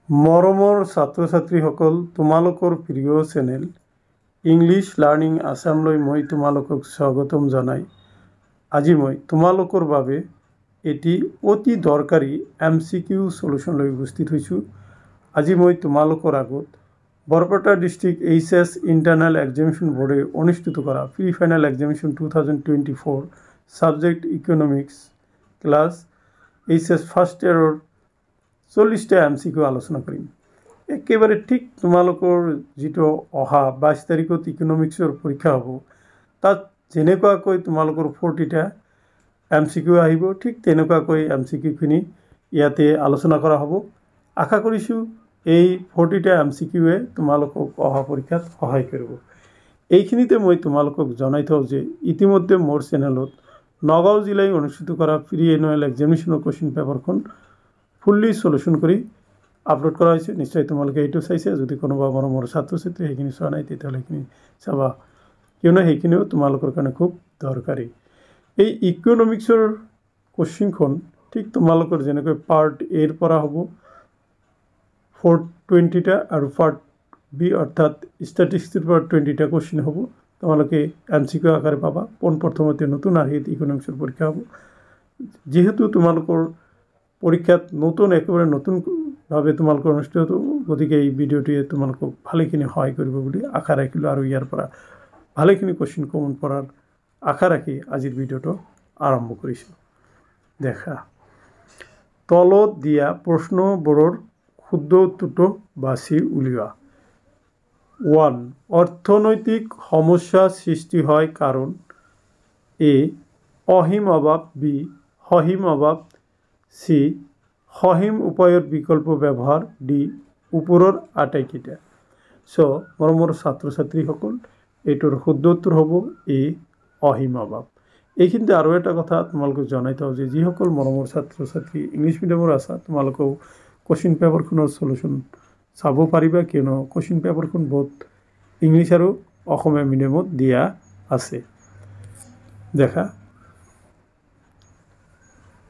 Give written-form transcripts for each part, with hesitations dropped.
মৰমৰ ছাত্ৰ ছাত্ৰীসকল, তোমালোকৰ প্ৰিয় চেনেল ইংলিছ লাৰ্ণিং আছামলৈ মই তোমালোকক স্বাগতম জনাই আজি মই তোমালোকৰ বাবে এটি অতি দৰকাৰী MCQ সলিউশন লৈ উপস্থিত হৈছোঁ। আজি মই তোমালোকৰ আগত Barpeta district HS internal examination বোৰ্ডে অনুষ্ঠিত কৰা pre final examination 2024 subject economics class HS first ইয়াৰৰ 40টা MCQ আলোচনা কৰিম। একেবাৰে ঠিক তোমালোকৰ যেটো অহা 22 তাৰিখত ইকোনমিক্সৰ পৰীক্ষা হ'ব তাত যেনেকুৱাকৈ তোমালোকৰ 40টা MCQ আহিব ঠিক তেনেকুৱাকৈ MCQ খিনি ইয়াতে আলোচনা কৰা হ'ব। আশা কৰিছোঁ এই 40টা MCQ এ তোমালোকক অহা পৰীক্ষাত সহায় কৰিব। এইখিনিতে মই তোমালোকক জনাই থওঁ যে ইতিমধ্যে মোৰ চেনেলত নগাঁও জিলায় অনুষ্ঠিত কৰা প্ৰি এনুৱেল এক্সামিনেশ্যনৰ কোৱেশ্চন পেপাৰখন ফুল্লি সলিউশন কৰি আপলোড কৰা হৈছে। নিশ্চয় তোমালোকে এইটো চাইছে। যদি কোনোবা মোৰ ছাত্ৰ ছাত্ৰী সেইখিনি চোৱা নাই তেতিয়াহ'লে সেইখিনি চাবা, কিয়নো সেইখিনিও তোমালোকৰ কাৰণে খুব দৰকাৰী। এই ইকোনমিক্সৰ কোৱেশ্চনখন ঠিক তোমালোকৰ যেনেকৈ পাৰ্ট এৰ পৰা হ'ব 420টা আৰু পাৰ্ট বি অৰ্থাৎ ষ্টেটিষ্টিক্সৰ পৰা 20টা কোৱেশ্চন হ'ব। তোমালোকে MCQ আকাৰে পাবা। পোনপ্ৰথমতে নতুন আৰ্হিত ইকোনমিক্সৰ পৰীক্ষা হ'ব। যেহেতু তোমালোকৰ পৰীক্ষাত নতুন একেবাৰে নতুনভাৱে তোমালোকৰ অনুষ্ঠিত হ'ব, গতিকে এই ভিডিঅ'টোৱে তোমালোকক ভালেখিনি সহায় কৰিব বুলি আশা ৰাখিলোঁ আৰু ইয়াৰ পৰা ভালেখিনি কোৱেশ্চন কমন পৰাৰ আশা ৰাখি আজিৰ ভিডিঅ'টো আৰম্ভ কৰিছোঁ। দেখা তলত দিয়া প্ৰশ্নবোৰৰ শুদ্ধ উত্তৰটো বাছি উলিওৱা। 1. অৰ্থনৈতিক সমস্যা সৃষ্টি হয় কাৰণ A. অসীম অভাৱ, B. সসীম অভাৱ, C. সসীম উপায়ৰ বিকল্প ব্যৱহাৰ, D. ওপৰৰ আটাইকেইটা। মৰমৰ ছাত্ৰ ছাত্ৰীসকল, এইটোৰ শুদ্ধ উত্তৰ হ'ব A. অসীম অভাৱ। এইখিনিতে আৰু এটা কথা তোমালোকক জনাই থওঁ যে যিসকল মৰমৰ ছাত্ৰ ছাত্ৰী ইংলিছ মিডিয়ামৰ আছা তোমালোকেও কোৱেশ্চন পেপাৰখনৰ সলিউশন চাব পাৰিবা, কিয়নো কোৱেশ্চন পেপাৰখন বহুত ইংলিছ আৰু অসমীয়া মিডিয়ামত দিয়া আছে। দেখা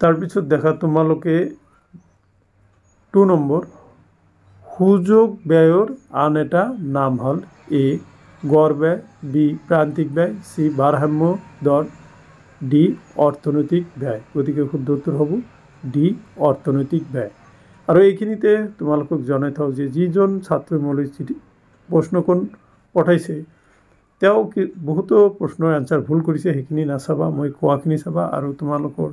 তাৰপিছত দেখা তোমালোকে 2 নম্বৰ সুযোগ ব্যয়ৰ আন এটা নাম হ'ল A. গড় ব্যয়, B. প্ৰান্তিক ব্যয়, C. ভাৰসাম্য দৰ, D. অৰ্থনৈতিক ব্যয়। গতিকে শুদ্ধ উত্তৰ হ'ব D. অৰ্থনৈতিক ব্যয়। আৰু এইখিনিতে তোমালোকক জনাই থওঁ যে যিজন ছাত্ৰই মোলৈ প্ৰশ্নখন পঠাইছে তেওঁ বহুতো প্ৰশ্নৰ এনসাৰ ভুল কৰিছে, সেইখিনি নাচাবা, মই কোৱাখিনি চাবা আৰু তোমালোকৰ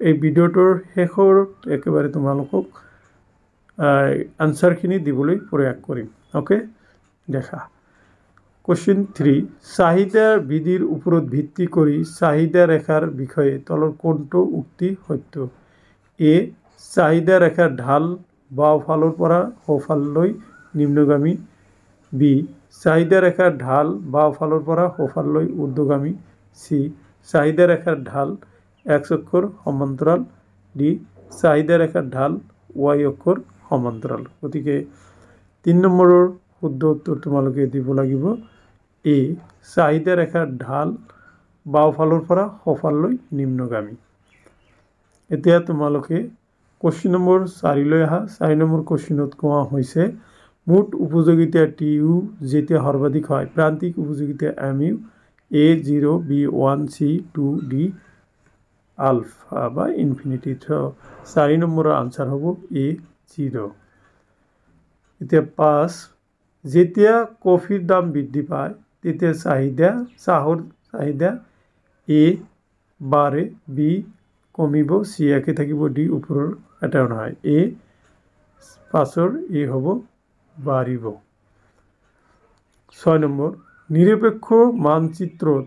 এই ভিডিঅ'টোৰ শেষৰ একেবাৰে তোমালোকক আনসাৰখিনি দিবলৈ প্ৰয়াস কৰিম। ওকে, দেখা কোৱেশ্চন 3 চাহিদাৰ বিধিৰ ওপৰত ভিত্তি কৰি চাহিদা ৰেখাৰ বিষয়ে তলৰ কোনটো উক্তি সত্য? A. চাহিদা ৰেখাৰ ঢাল বাওঁফালৰ পৰা সোঁফাললৈ নিম্নগামী, B. চাহিদা ৰেখাৰ ঢাল বাওঁফালৰ পৰা সোঁফাললৈ ঊৰ্ধ্বগামী, C. চাহিদা ৰেখাৰ ঢাল X অক্ষৰ সমান্তৰাল, D. চাহিদা ৰেখাৰ ঢাল Y অক্ষৰ সমান্তৰাল। গতিকে 3 নম্বৰৰ শুদ্ধ উত্তৰ তোমালোকে দিব লাগিব A. চাহিদা ৰেখাৰ ঢাল বাওঁফালৰ পৰা সোঁফাললৈ নিম্নগামী। এতিয়া তোমালোকে কোৱেশ্চন নম্বৰ 4লৈ আহা। 4 নম্বৰ কোৱেশ্চনত কোৱা হৈছে মুঠ উপযোগিতা TU যেতিয়া সৰ্বাধিক হয়, প্ৰান্তিক উপযোগিতা MU A0, B1, C2, D ULFA বা ইনফিনিটি। 4 নম্বৰৰ আনসাৰ হ'ব A0। এতিয়া 5 যেতিয়া কফিৰ দাম বৃদ্ধি পায় তেতিয়া চাহৰ চাহিদা A বাঢ়ে, B কমিব, C একে থাকিব, D ওপৰৰ এটাও নহয়। A হ'ব বাঢ়িব। 6 নম্বৰ নিৰপেক্ষ মানচিত্ৰত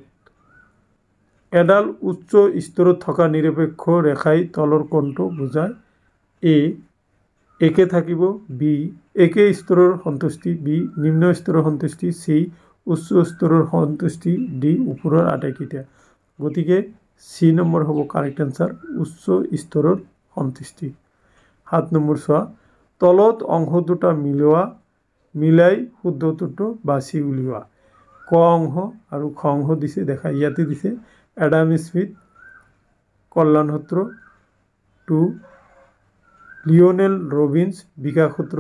এডাল উচ্চ স্তৰত থকা নিৰপেক্ষ ৰেখাই তলৰ কোনটো বুজায়? A একে থাকিব, B একে স্তৰৰ সন্তুষ্টি, B নিম্ন স্তৰৰ সন্তুষ্টি, C উচ্চ স্তৰৰ সন্তুষ্টি, D ওপৰৰ আটাইকেইটা। গতিকে C নম্বৰ হ'ব কাৰেক্ট আনসাৰ, উচ্চ স্তৰৰ সন্তুষ্টি। 7 নম্বৰ চোৱা তলত অংশ দুটা মিলাই শুদ্ধ উত্তৰটো বাছি উলিওৱা। ক অংশ আৰু খ অংশ দিছে। দেখা ইয়াতে দিছে এডাম স্মিথ কল্যাণ সূত্ৰ, 2 লিঅনেল ৰবিন্স বিকাশ সূত্ৰ,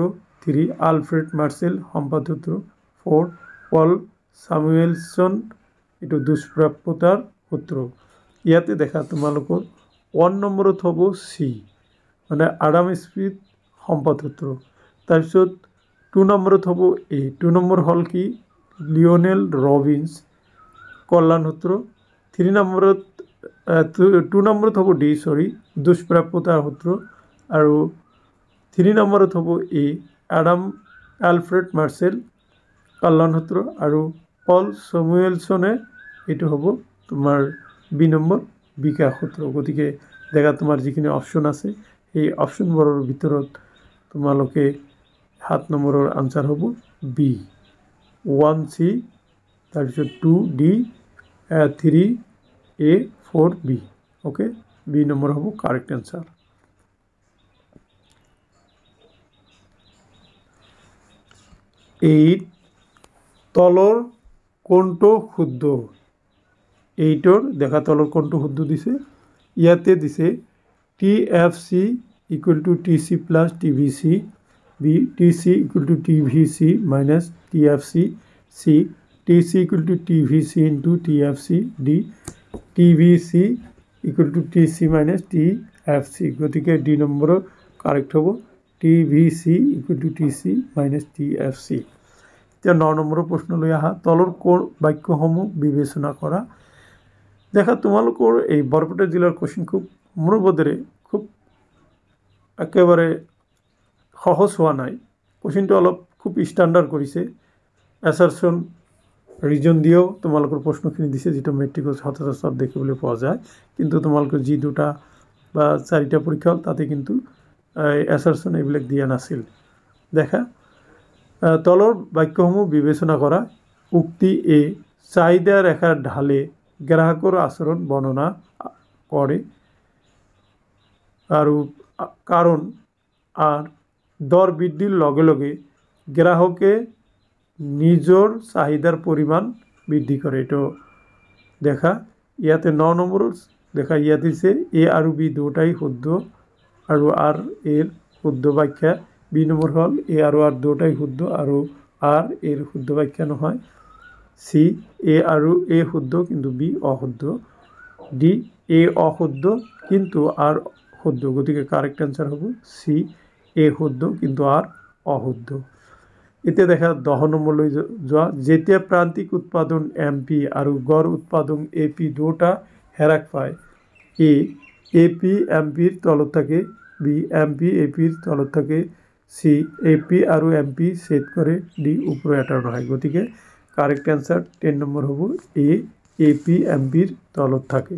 3 আলফ্ৰেড মাৰ্চেল সম্পদ সূত্ৰ 4 পল সামুৱেলছন এইটো দুষ্প্ৰাপ্যতাৰ সূত্ৰ ইয়াতে দেখা তোমালোকৰ 1 নম্বৰত হ'ব সি মানে আডাম স্মিথ সম্পদ সূত্ৰ তাৰপিছত 2 নম্বৰত হ'ব এ 2 নম্বৰ হ'ল কি লিঅনেল ৰবিন্স কল্যাণ সূত্ৰ 3 নম্বৰত 2 নম্বৰত হ'ব ডি দুষ্প্ৰাপ্যতাৰ সূত্ৰ আৰু 3 নম্বৰত হ'ব এ আলফ্ৰেড মাৰ্চেল কল্যাণ সূত্ৰ আৰু পল সামুৱেলছনে এইটো হ'ব তোমাৰ বি নম্বৰ বিকাশ সূত্ৰ গতিকে দেখা তোমাৰ যিখিনি অপশ্যন আছে এই অপশ্যনবোৰৰ ভিতৰত তোমালোকে 7 নম্বৰৰ আনসাৰ হ'ব বি 1 সি তাৰপিছত 2 ডি 3 এ 4 বি ওকে বি নম্বৰ হ'ব কাৰেক্ট আনসাৰ এইট তলৰ কোনটো শুদ্ধ এইটৰ দেখা তলৰ কোনটো শুদ্ধ দিছে ইয়াতে দিছে TFC equal to TC plus TVC B TC equal to TVC minus TFC C TC equal to TVC into TFC D TVC equal to TC minus TFC গতিকে ডি নম্বৰ কারেক্ট হ'ব TVC equal to TC minus TFC এতিয়া 9 নম্বৰৰ প্ৰশ্নলৈ আহা তলৰ কোন বাক্যসমূহ বিবেচনা কৰা দেখা তোমালোকৰ এই বৰপেটা জিলাৰ কোশ্চেন খুব মোৰ বোধেৰে খুব একেবাৰে সহজ হোৱা নাই কোশ্চেনটো অলপ খুব স্ট্যান্ডাৰ্ড কৰিছে এছাৰচন ৰিজন দিও তোমালোকৰ প্ৰশ্নখিনি দিছে যেটো মেট্ৰিকৰ সচৰাচৰ দেখিবলৈ পোৱা যায় কিন্তু তোমালোকৰ যি দুটা বা চাৰিটা পৰীক্ষা তাতে কিন্তু এছাৰচন এইবিলাক দিয়া নাছিল দেখা তলৰ বাক্যসমূহ বিবেচনা কৰা উক্তি এ চাহিদা ৰেখাৰ ঢালে গ্ৰাহকৰ আচৰণ বৰ্ণনা কৰে আৰু কাৰণ আর দর বৃদ্ধির লগে লগে গ্রাহকে নিজর চাহিদার পরিমাণ বৃদ্ধি করে এটা দেখা ইয়াতে 9 নম্বর দেখা ইয়াতে দিছে এ আর বি দুটাই শুদ্ধ আর আর এর শুদ্ধ ব্যাখ্যা বি নম্বর হল এ আর দুটাই শুদ্ধ আর আর এর শুদ্ধ ব্যাখ্যা নহয় সি এ আর এ শুদ্ধ কিন্তু বি অশুদ্ধ ডি এ অশুদ্ধ কিন্তু আর শুদ্ধ গতিকে কারেক্ট আনসার হ'ব সি এ শুদ্ধ কিন্তু আর অশুদ্ধ এতিয়া দেখা 10 নম্বৰলৈ যোৱা যেতিয়া প্ৰান্তিক উৎপাদন এমপি আৰু গড় উৎপাদন এপি দুটা হেৰাক পায় এ এপি এমপিৰ তলত থাকে বি এমপি এপিৰ তলত থাকে সি এপি আৰু এমপি সেট কৰে ডি উপৰে এটা নহয় গতিকে কাৰেক্ট আনসাৰ 10 নম্বৰ হ'ব এ এপি এমপিৰ তলত থাকে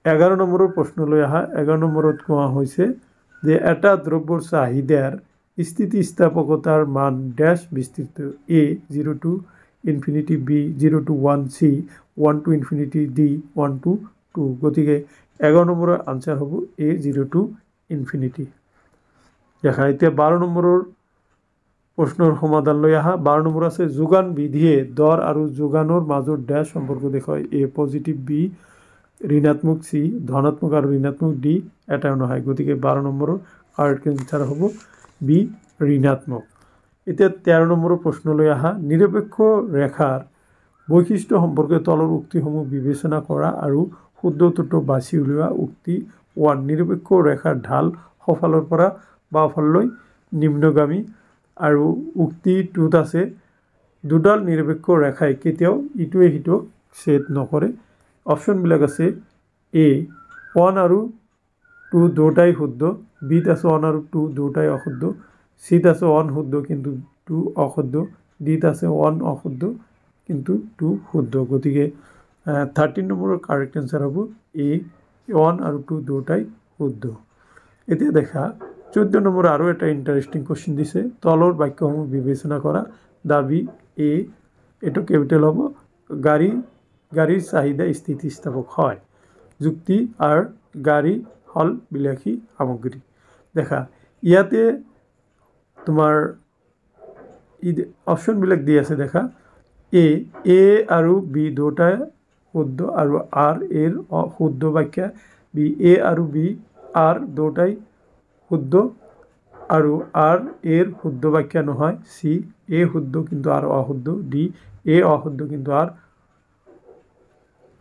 11 নম্বৰৰ প্ৰশ্নলৈ আহা 11 নম্বৰত কোৱা হৈছে যে এটা দ্ৰব্যৰ চাহিদাৰ স্থিতিস্থাপকতাৰ মান ড্যাশ বিস্তৃত A 0 to infinity B 0 to 1 C 1 to infinity D 1 to 2 গতিকে 11 নম্বৰৰ আনসাৰ হ'ব এ 0 to ইনফিনিটি দেখা এতিয়া 12 নম্বৰৰ প্ৰশ্নৰ সমাধান লৈ আহা 12 নম্বৰ আছে যোগান বিধিয়ে দৰ আৰু যোগানৰ মাজৰ ড্যাশ সম্পৰ্ক দেখুৱায় এ পজিটিভ বি ঋণাত্মক সি ধনাত্মক আৰু ঋণাত্মক ডি এটাও নহয় গতিকে 12 নম্বৰৰ কাৰেক্ট আনসাৰ হ'ব বি ঋণাত্মক এতিয়া 13 নম্বৰৰ প্ৰশ্নলৈ আহা নিৰপেক্ষ ৰেখাৰ বৈশিষ্ট্য সম্পৰ্কে তলৰ উক্তিসমূহ বিবেচনা কৰা আৰু শুদ্ধ ত্ৰুটি বাছি উলিওৱা উক্তি 1 নিৰপেক্ষ ৰেখাৰ ঢাল সোঁফালৰ পৰা বাওঁফাললৈ নিম্নগামী আৰু উক্তি 2ত আছে দুডাল নিৰপেক্ষ ৰেখাই কেতিয়াও ইটোৱে সিটোক ছেদ নকৰে অপশ্যনবিলাক আছে এ 1 আৰু 2 দুটাই শুদ্ধ বিত আছে 1 আৰু 2 দুটাই অশুদ্ধ সিত আছে 1 শুদ্ধ কিন্তু 2 অশুদ্ধ ডিত আছে 1 অশুদ্ধ কিন্তু 2 শুদ্ধ গতিকে 13 নম্বৰৰ কাৰেক্ট আনসাৰ হ'ব এ 1 আৰু 2 দুটাই শুদ্ধ এতিয়া দেখা 14 নম্বৰ আৰু এটা ইন্টাৰেস্টিং কোশ্চেন দিছে তলৰ বাক্যসমূহ বিবেচনা কৰা দাবী এ এটো ক্যাপিটাল হ'ব গাড়ীৰ চাহিদা স্থিতিস্থাপক হয় যুক্তি আৰ গাড়ী হল বিলাসী সামগ্ৰী দেখা ইয়াতে তোমাৰ অপশ্যনবিলাক দি আছে দেখা এ আৰু বি দুটাই শুদ্ধ আৰু আৰ এৰ শুদ্ধ ব্যাখ্যা বি এ আৰু বি আৰ দুটাই শুদ্ধ আৰু আৰ এৰ শুদ্ধ ব্যাখ্যা নহয় সি এ শুদ্ধ কিন্তু আৰ অশুদ্ধ ডি এ অশুদ্ধ কিন্তু আৰ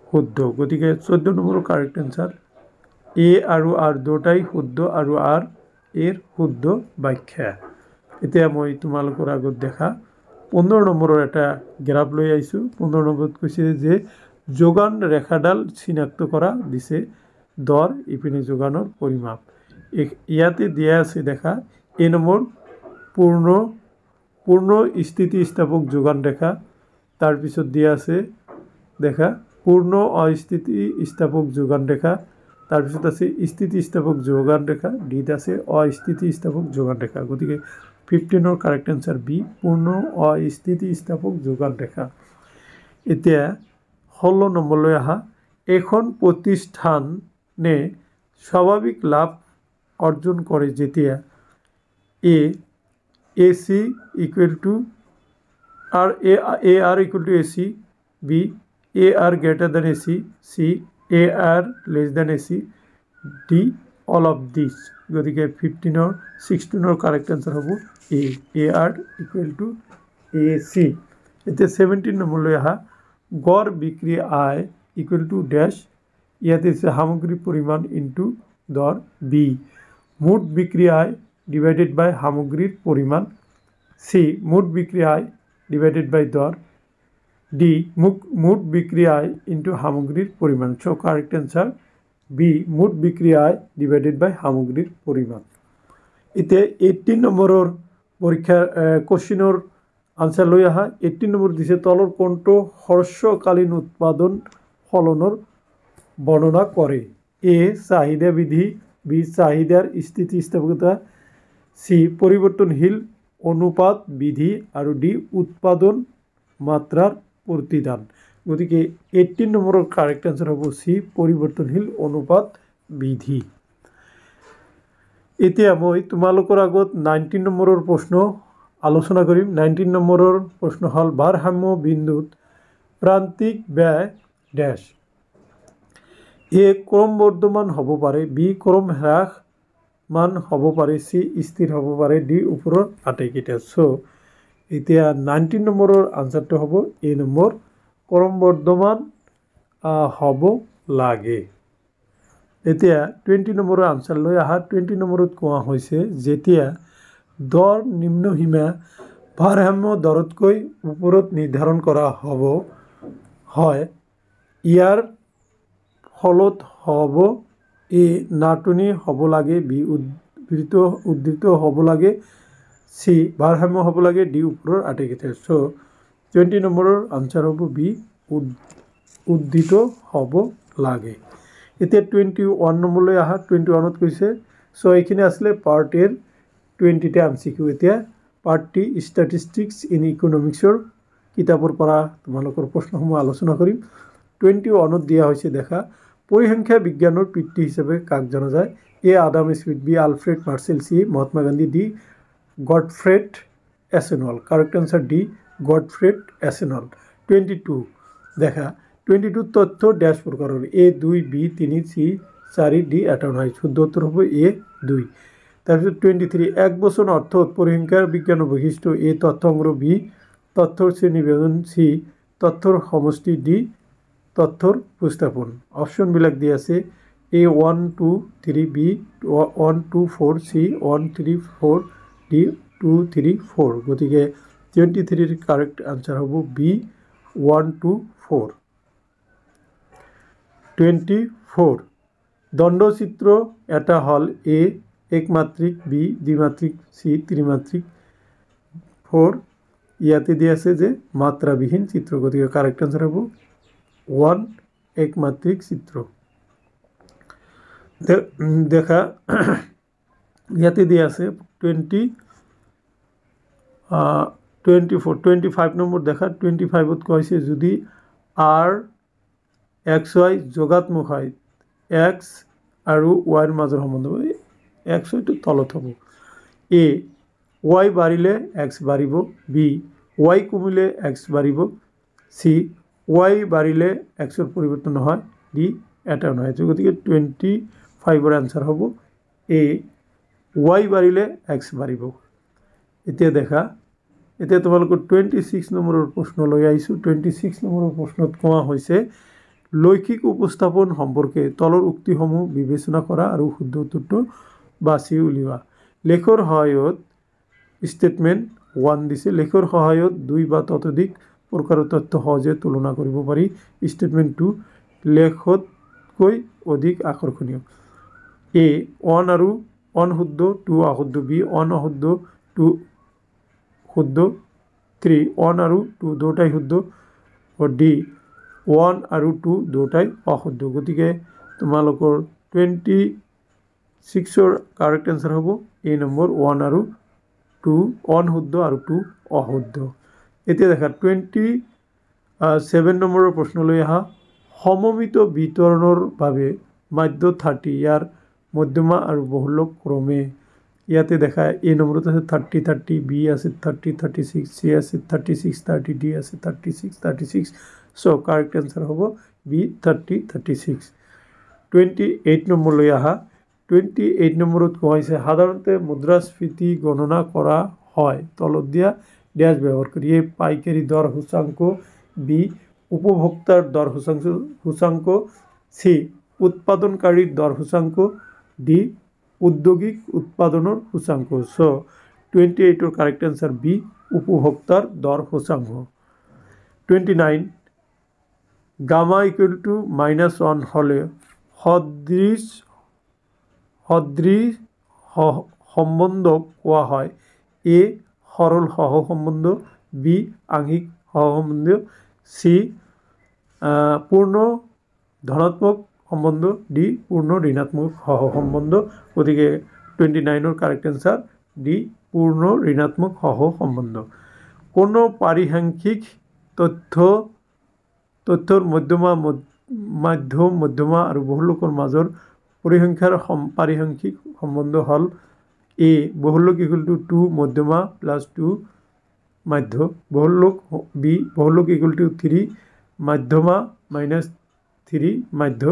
শুদ্ধ গতিকে 14 নম্বৰৰ কাৰেক্ট এনসাৰ এ আৰু আৰ দুটাই শুদ্ধ আৰু আৰ এৰ শুদ্ধ ব্যাখ্যা এতিয়া মই তোমালোকৰ আগত দেখা 15 নম্বৰৰ এটা গ্ৰাফ লৈ আহিছোঁ 15 নম্বৰত কৈছে যে যোগান ৰেখাডাল চিনাক্ত কৰা দিছে দৰ ইপিনে যোগানৰ পৰিমাপ ইয়াতে দিয়া আছে দেখা এ নম্বৰ পূৰ্ণ স্থিতিস্থাপক যোগান ৰেখা তাৰপিছত দিয়া আছে দেখা পূৰ্ণ অস্থিতিস্থাপক যোগান ৰেখা তাৰপিছত আছে স্থিতিস্থাপক যোগান ৰেখা ডিত আছে অস্থিতিস্থাপক যোগান ৰেখা গতিকে 15 কাৰেক্ট আনসাৰ বি পূৰ্ণ অস্থিতিস্থাপক যোগান ৰেখা এতিয়া 16 নম্বৰলৈ আহা এখন প্ৰতিষ্ঠানে স্বাভাৱিক লাভ অৰ্জন কৰে যেতিয়া AC equal to R A R equal to AC B A R greater than AC C A R less than AC D all of this গতিকে 16 কারেক্ট আনসার হ'ব এ R equal two A C এতিয়া 17 নম্বৰলৈ আহা গড় বিক্রি আয় equal to dash ইয়াতে আছে সামগ্রিক পরিমাণ ইন্টু দর বি মুঠ বিক্রি আয় ডিভাইডেড বাই সামগ্রিক পরিমাণ সি মুঠ বিক্রি আয় ডিভাইডেড বাই দর ডি মুঠ বিক্রি আয় ইন্টু সামগ্রিক পরিমাণ সো কারেক্ট আনসার বি মুঠ বিক্রি আয় ডিভাইডেড বাই সামগ্রিক পরিমাণ এতিয়া 18 নম্বৰৰ পৰীক্ষাৰ কোশ্চিনৰ আনসাৰ লৈ আহা 18 নম্বৰ দিছে তলৰ কোনটো হ্ৰস্বকালীন উৎপাদন ফলনৰ বৰ্ণনা কৰে এ চাহিদা বিধি বি চাহিদাৰ স্থিতিস্থাপকতা সি পৰিবৰ্তনশীল অনুপাত বিধি আৰু ডি উৎপাদন মাত্ৰাৰ প্ৰতিদান গতিকে 18 নম্বৰৰ কাৰেক্ট আনসাৰ হ'ব সি পৰিবৰ্তনশীল অনুপাত বিধি এতিয়া মই তোমালোকৰ আগত 19 নম্বৰৰ প্ৰশ্ন আলোচনা কৰিম 19 নম্বৰৰ প্ৰশ্ন হল ভাৰসাম্য বিন্দুত প্ৰান্তিক ব্যয় ড্যাশ এ ক্ৰমবৰ্ধমান হ'ব পাৰে বি ক্ৰম হ্ৰাসমান হ'ব পাৰে সি স্থিৰ হ'ব পাৰে ডি ওপৰৰ আটাইকেইটা সো এতিয়া 19 নম্বৰৰ আনসাৰটো হ'ব এ নম্বৰ ক্ৰমবৰ্ধমান হ'ব লাগে এতিয়া 20 নম্বৰৰ আনসাৰ লৈ আহা 20 নম্বৰত কোৱা হৈছে যেতিয়া দৰ নিম্নসীমা ভাৰসাম্য দৰতকৈ ওপৰত নিৰ্ধাৰণ কৰা হয় ইয়াৰ ফলত হ'ব এ নাটনি হ'ব লাগে বি উদ্ধৃত হ'ব লাগে সি ভাৰসাম্য হ'ব লাগে ডি ওপৰৰ আটাইকেইটা সো 20 নম্বৰৰ আনসাৰ হ'ব বি উদ্ধৃত হ'ব লাগে এতিয়া 21 নম্বৰলৈ আহা 21ত কৈছে সো এইখিনি আসলে পাৰ্ট এৰ 20টা এমসিকিউ এতিয়া পাৰ্ট টি স্ট্যাটিস্টিক্স ইন ইকোনমিক্সৰ কিতাপৰ পৰা তোমালোকৰ প্ৰশ্নসমূহ আলোচনা কৰিম 21ত দিয়া হৈছে দেখা পৰিসংখ্যা বিজ্ঞানৰ পিতৃ হিচাপে কাক জনা যায় A Adam Smith B Alfred Marshall C Mahatma Gandhi D গডফ্রেড এসেনল কারেক্ট আনসার ডি গডফ্রেড এসেনল 22 দেখা 22 তথ্য ড্যাশ প্রকারের এ 2 বি 3 সি 4 ডি এটা নয় শুদ্ধ উত্তর হবে এ 2 তারপর 23 এক বছর অর্থ পরিসংখ্যা বিজ্ঞান বৈশিষ্ট্য এ তথ্য সংগ্রহ বি তথ্যর শ্রেণীবিভাজন সি তথ্যর সমষ্টি ডি তথ্যর উপস্থাপন অপশনবিলাক দিয়ে আছে এ 1 2 3 বি 1 2 4 সি 1 3 4 ডি 2 3 4 গতিকে 23 এর কারেক্ট আনসার হবে বি 1 2 4 24 দণ্ডচিত্র এটা হল এ একমাত্রিক বি দ্বিমাত্রিক সি ত্রিমাত্রিক 4 ইয়াতে দিয়ে আছে যে মাত্রাবিহীন চিত্র গতিকে কারেক্ট আনসার হবে 1 একমাত্রিক চিত্র দেখা ইয়াতে দিয়ে আছে 25 নম্বর দেখা 25ত কৈছে যদি আর এক্স ওয়াই যোগাত্মক হয় এক্স আৰু ওয়াইৰ মাজৰ সম্বন্ধ এক্স ওয়াইটো তলত হ'ব এ ওয়াই বাঢ়িলে এক্স বাঢ়িব বি ওয়াই কমিলে এক্স বাঢ়িব সি ওয়াই বাঢ়িলে এক্সৰ পৰিৱৰ্তন নহয় ডি এটাও নহয় গতিকে 25ৰ আনসাৰ হ'ব এ y বাঢ়িলে x বাঢ়িব এতিয়া দেখা এতিয়া তোমালোকৰ 26 নম্বৰৰ প্ৰশ্ন লৈ আহিছোঁ 26 নম্বৰৰ প্ৰশ্নত কোৱা হৈছে লৈখিক উপস্থাপন সম্পৰ্কে তলৰ উক্তিসমূহ বিবেচনা কৰা আৰু শুদ্ধ উত্তৰটো বাছি উলিওৱা লেখৰ সহায়ত স্টেটমেন্ট 1 দিছে লেখৰ সহায়ত দুই বা ততোধিক প্ৰকাৰৰ তথ্য সহজে তুলনা কৰিব পাৰি স্টেটমেন্ট 2 লেখতকৈ অধিক আকৰ্ষণীয় এ অন আৰু অনশুদ্ধ 2 অশুদ্ধ বি অনশুদ্ধ 2 শুদ্ধ 3 অন আৰু 2 দুটাই শুদ্ধ ও ডি 1 আৰু 2 দুটাই অশুদ্ধ গতিকে তোমালোকৰ 26ৰ কাৰেক্ট আনসাৰ হ'ব এ নম্বৰ 1 আৰু 2 অনশুদ্ধ আৰু 2 অশুদ্ধ এতিয়া দেখা 27 নম্বৰৰ প্ৰশ্নলৈ আহা সমমিত বিতৰণৰ বাবে মাধ্য 30 ইয়াৰ মধ্যমা আৰু বহুলক ক্ৰমে ইয়াতে দেখা এ নম্বৰত আছে 30 30 বি আছে 30 36 সি আছে 36 30 ডি আছে 36 36 সো কারেক্ট आंसर হ'ব বি 30 36 28 নম্বৰলৈ আহা 28 নম্বৰত কোৱা হৈছে সাধাৰণতে মুদ্ৰাস্ফীতি গণনা কৰা হয় তলত দিয়া ড্যাশ ব্যবহাৰ কৰি এ পাইকারি দর সূচাঙ্ক বি উপভোক্তার দর সূচাঙ্ক সি উৎপাদনকারীর দর সূচাঙ্ক ডি औद्योगिक उत्पादनर सूचांक सो 28 करेक्ट आंसर बी उपभोक्तार दर सूचांक 29 गामा इक्वल टू -1 हले सदृश सम्बन्ध कोआ है ए सरल सह सम्बन्ध बी आंशिक सह सम्बन्ध सी पूर्ण धनात्मक সম্বন্ধ ডি পূর্ণ ঋণাত্মক সহ সম্বন্ধ গতিকে 29 কারেক্ট आंसर ডি পূর্ণ ঋণাত্মক সহ সম্বন্ধ কোন পারিসাংখ্যিক তথ্যৰ মধ্যমা আৰু বহুলকৰ মাজৰ পৰিসংখ্যাৰ পারিসাংখ্যিক সম্বন্ধ হল এ বহুলক ইকুয়াল টু 2 মধ্যমা প্লাস 2 মাধ্য বহুলক বি বহুলক ইকুয়াল টু 3 মধ্যমা মাইনাস 3 মাধ্য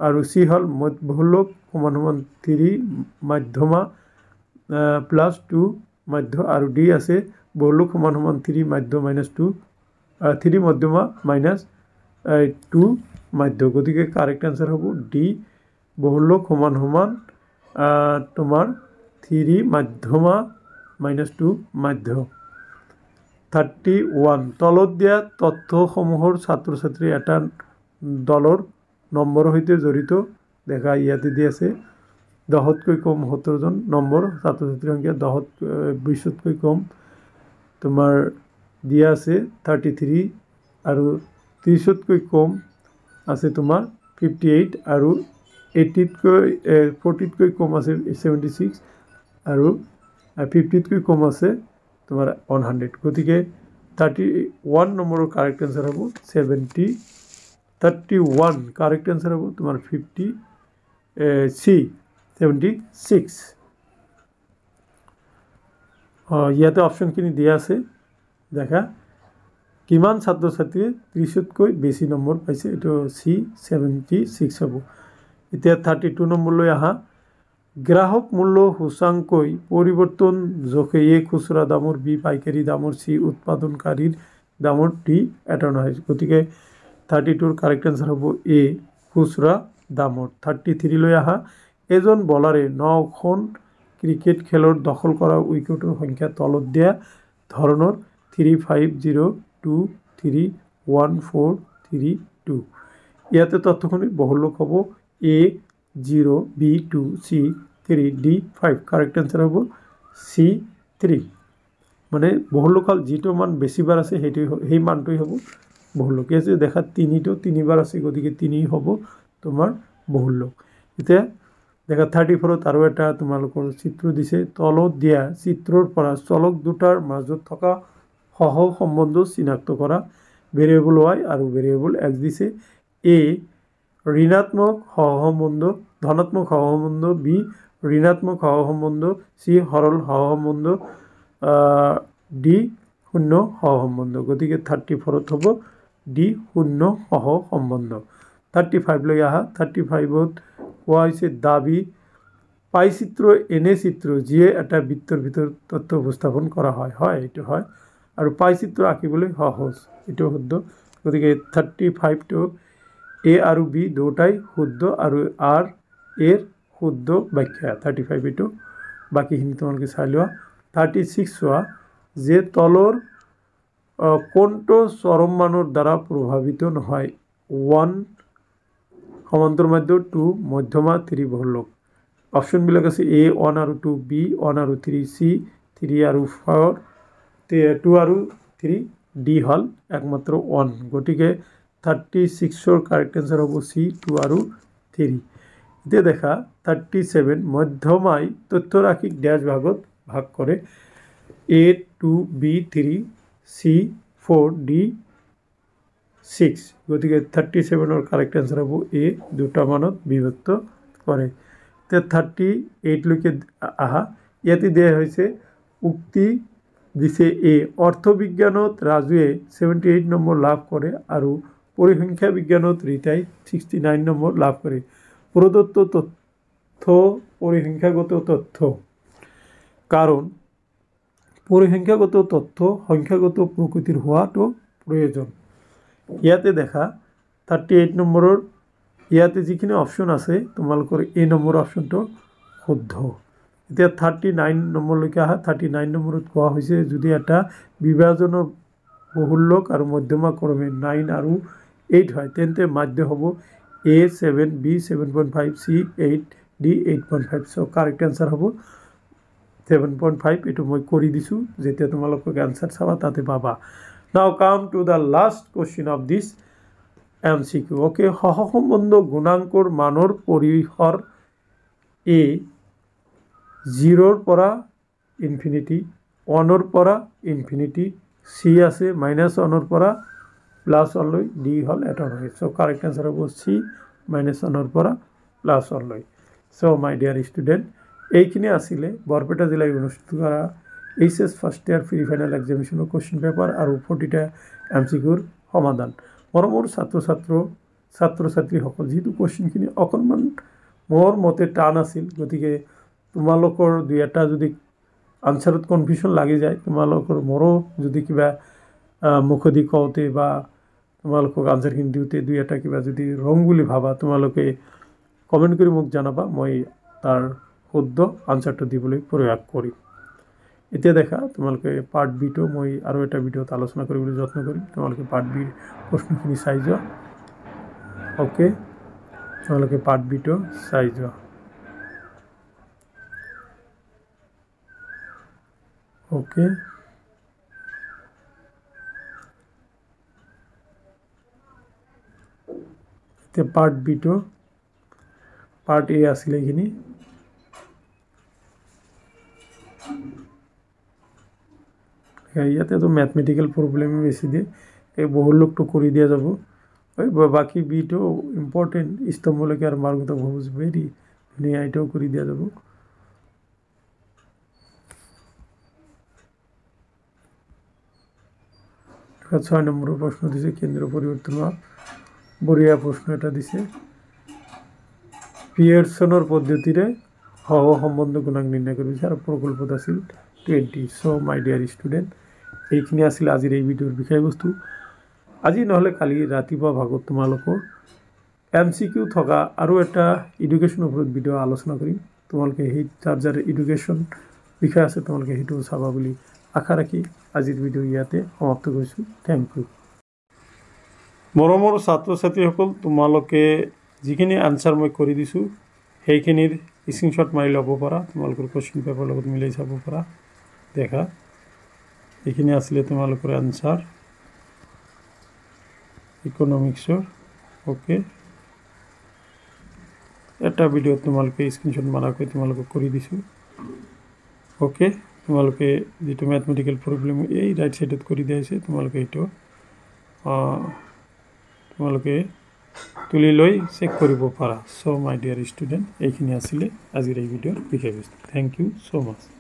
আৰু সি হল বহুলক সমান সমান 3 মধ্যমা প্লাস 2 মাধ্য আৰু ডি আছে বহুলক সমান সমান 3 মাধ্য মাইনাস 2 3 মধ্যমা মাইনাস 2 মাধ্য গতিকে কারেক্ট आंसर হ'ব ডি বহুলক সমান সমান তোমাৰ 3 মধ্যমা মাইনাস 2 মাধ্য 31 তলত দিয়া তথ্যসমূহৰ ছাত্ৰ ছাত্ৰী এটা দলৰ নম্বৰ হইতে জড়িত দেখা ইয়াতে দি আছে 10তকৈ কম 70 জন নম্বৰ ছাত্ৰ ছাত্ৰীৰ সংখ্যা 20তকৈ কম তোমাৰ দিয়া আছে 33 আৰু 30তকৈ কম আছে তোমাৰ 58 আৰু 40তকৈ কম আছে 76 আৰু 50তকৈ কম আছে তোমাৰ 100 গতিকে 31 নম্বৰৰ কাৰেক্ট आंसर হ'ব 31 কাৰেক্ট आंसर হ'ব তোমাৰ 50 সি 76 ইয়াতে অপশনখিনি দিয়া আছে দেখা কিমান ছাত্ৰ ছাত্ৰীয়ে 30তকৈ বেছি নম্বৰ পাইছে এটো সি 76 হ'ব এতিয়া 32 নম্বৰলৈ আহা গ্ৰাহক মূল্য সূচাঙ্কই পৰিৱৰ্তন জোখে এ খুচৰা দামৰ বি পাইকাৰি দামৰ সি উৎপাদনকাৰীৰ দামৰ ডি এটা নহয় গতিকে 32 কাৰেক্ট आंसर হ'ব এ খুচৰা দামৰ 33 লৈ আহা এজন বলাৰে 9খন ক্ৰিকেট খেলৰ দখল কৰা উইকেটৰ সংখ্যা তলত দিয়া ধৰণৰ 3502314332 ইয়াতে তথ্যখিনি বহুলক হ'ব এ 0 B2 C3 D5 correct answer হ'ব C3 মানে বহুলক হল যেটো মান বেছিবাৰ আছে সেই মানটোই হ'ব বহুলক আছে দেখা 3 তো 3 বাৰ আছে গতিকে 3 হ'ব তোমাৰ বহুলক এতিয়া দেখা 34ত আৰু এটা তোমালোকৰ চিত্ৰ দিছে তলত দিয়া চিত্ৰৰ পৰা চলক দুটাৰ মাজত থকা সহ সম্বন্ধ চিনাক্ত কৰা ভেৰিয়েবল y আৰু ভেৰিয়েবল x দিছে a ঋণাত্মক সহ সম্বন্ধ ধনাত্মক সহ সম্বন্ধ বি ঋণাত্মক সহ সম্বন্ধ সি সরল সহ সম্বন্ধ ডি শূন্য সহ সম্বন্ধ গতিকে 34ত হ'ব ডি শূন্য সহ সম্বন্ধ 35 লৈ আহা 35ত কোৱা হৈছে দাবী পাইচিত্ৰ এনে চিত্ৰ যিয়ে এটা বৃত্তৰ ভিতৰত তথ্য উপস্থাপন কৰা হয় এইটো হয় আৰু পাইচিত্ৰ আঁকিবলৈ সহজ এইটো শুদ্ধ গতিকে 35 এ আৰু বি দুটাই শুদ্ধ আৰু আৰ এৰ শুদ্ধ ব্যাখ্যা 35 এইটো বাকিখিনি তোমালোকে চাই লোৱা 36 চোৱা যে তলৰ কোনটো চৰম মানৰ দ্বাৰা প্ৰভাৱিত নহয় 1 সমান্তৰ মাধ্য 2 মধ্যমা 3 বহলক অপশনবিলাক আছে এ 1 আৰু 2 বি 1 আৰু 3 সি 3 আৰু 4 2 আৰু 3 ডি হল একমাত্ৰ 1 গতিকে 36 ৰ কাৰেক্ট आंसर হ'ব সি 2 আৰু 3 এতিয়া দেখা 37 মধ্যমাই তথ্য ৰাশিক ড্যাশ ভাগত ভাগ কৰে a 2 b 3 c 4 d 6 গতিকে 37 ৰ কাৰেক্ট आंसर হ'ব a দুটা মানত বিভক্ত কৰে তে 38 লৈকে আহা ইয়াতে দেয়া হৈছে উক্তি দিছে এ অৰ্থবিজ্ঞানত ৰাজুৱে 78 নম্বৰ লাভ কৰে আৰু পৰিসংখ্যা বিজ্ঞানত ৰীতাই 69 নম্বৰ লাভ কৰে প্ৰদত্ত তথ্য পৰিসংখ্যাগত তথ্য কাৰণ পৰিসংখ্যাগত তথ্য সংখ্যাগত প্ৰকৃতিৰ হওয়াটো প্ৰয়োজন ইয়াতে দেখা 38 নম্বৰৰ ইয়াতে যিখিনি অপশন আছে তোমালোকৰ এই নম্বৰ অপশনটো শুদ্ধ এতিয়া 39 নম্বৰলৈকে আহা 39 নম্বৰত কোৱা হৈছে যদি এটা বিভাজনৰ বহুলক আৰু মধ্যমা ক্ৰমে 9 আৰু 8 হয় তেন্তে মাধ্য হ'ব A 7 B 7.5 C 8 D 8.5 so correct answer হ'ব 7.5 এটো মই কৰি দিছো যেতিয়া তোমালোকক আনসার চাবা তাতে পাবা now come to the last question of this MCQ okay সহসম্বন্ধ গুণাঙ্কৰ মানৰ পৰিসৰ A 0 ৰ পৰা ইনফিনিটি 1 ৰ পৰা ইনফিনিটি C আছে -1 ৰ পৰা +1 লৈ D হল এটা হয় so correct answer হ'ব C -1 ৰ পৰা +1 লৈ so my dear student এইখিনি আছিল বৰপেটা জিলায় অনুষ্ঠিত কৰা এইচএস ফাৰ্স্ট ইয়াৰ প্ৰি ফাইনাল এক্সামিনেশনৰ কোশ্চেন পেপাৰ আৰু 40টা এমসিকিউৰ সমাধান মৰমৰ ছাত্ৰ-ছাত্ৰী সকল যেটো কোশ্চেনখিনি অকনমান মোৰ মতে টান আছিল গতিকে তোমালোকৰ দুই এটা যদি আনসাৰত কনফিউশন লাগি যায় তোমালোকৰ মোৰো যদি কিবা মুখদি কওঁতে বা তোমালোকক আনসাৰখিনি দিওঁতে দুই এটা কিবা যদি ৰং বুলি ভাবা তোমালোকে কমেন্ট কৰি মোক জনাবা মই তাৰ শুদ্ধ আনসাৰটো দিবলৈ প্ৰয়াস কৰিম এতিয়া দেখা তোমালোকে পাৰ্ট বি তো মই আৰু এটা ভিডিওত আলোচনা কৰিবলৈ যত্ন কৰিম তোমালোকে পাৰ্ট বি প্ৰশ্নখিনি চাই যোৱা ওকে তোমালোকে পাৰ্ট বি তো চাই যোৱা ওকে তে পার্ট বি তো পার্ট এ আছিল এইখিনি ইয়াতে তো ম্যাথমেটিক্যাল প্রবলেম বেশি দিয়ে এই বহু লোকটো কৰি দিয়া যাব ওই বাকি বিটো ইম্পৰ্টেন্ট স্তম্ভলৈকে আৰু মাৰ্গত বহুজ ভেৰি ধুনীয়া এটাও কৰি দিয়া যাব 6 নম্বৰৰ প্ৰশ্ন দিছে কেন্দ্ৰ পৰিৱৰ্তন বঢ়িয়া প্ৰশ্ন এটা দিছে পিয়াৰসনৰ পদ্ধতিৰে সহসম্বন্ধ গুণাঙ্ক নিৰ্ণয় কৰিছে আৰু প্ৰকল্পত আছিল 20 so my dear student এইখিনি আছিল আজিৰ এই ভিডিওৰ বিষয়বস্তু আজি নহলে কালি ৰাতিপুৱা ভাগত তোমালোকৰ এমসিকিউ থকা আৰু এটা এডুকেশন ওপৰত ভিডিও আলোচনা কৰিম তোমালোকে এই চাৰ্জাৰ এডুকেশন বিষয় আছে তোমালোকে হেতু চাবা বুলি আশা ৰাখি আজিৰ ভিডিও ইয়াতে সমাপ্ত কৰিছো থ্যাংক ইউ মৰমৰ ছাত্ৰ-ছাত্ৰী সকল তোমালোকে যিখিনি আনসাৰ মই কৰি দিছো সেইখিনিৰ স্ক্ৰিনশট মাৰি ল'ব পাৰা তোমালোকৰ কোশ্চেন পেপাৰ লগত মিলাই চাব পাৰা দেখা এইখিনি আসলে তোমালোকৰ আনসাৰ ইকোনমিক্সৰ ওকে এটা ভিডিও তোমালোকে স্ক্ৰিনশট মাৰাকৈ তোমালোকক কৰি দিছো ওকে তোমালোকে যেটো ম্যাথমেটিক্যাল প্ৰবলেম এই ৰাইট সাইডত কৰি দিয়া আছে তোমালোকে এটো তোমালোকে তুলি লৈ চেক কৰিব পাৰা সো মাই ডিয়াৰ ষ্টুডেন্ট এইখিনি আছিল আজিৰ এই ভিডিওৰ বিষয়বস্তু থ্যাংক ইউ সো মাচ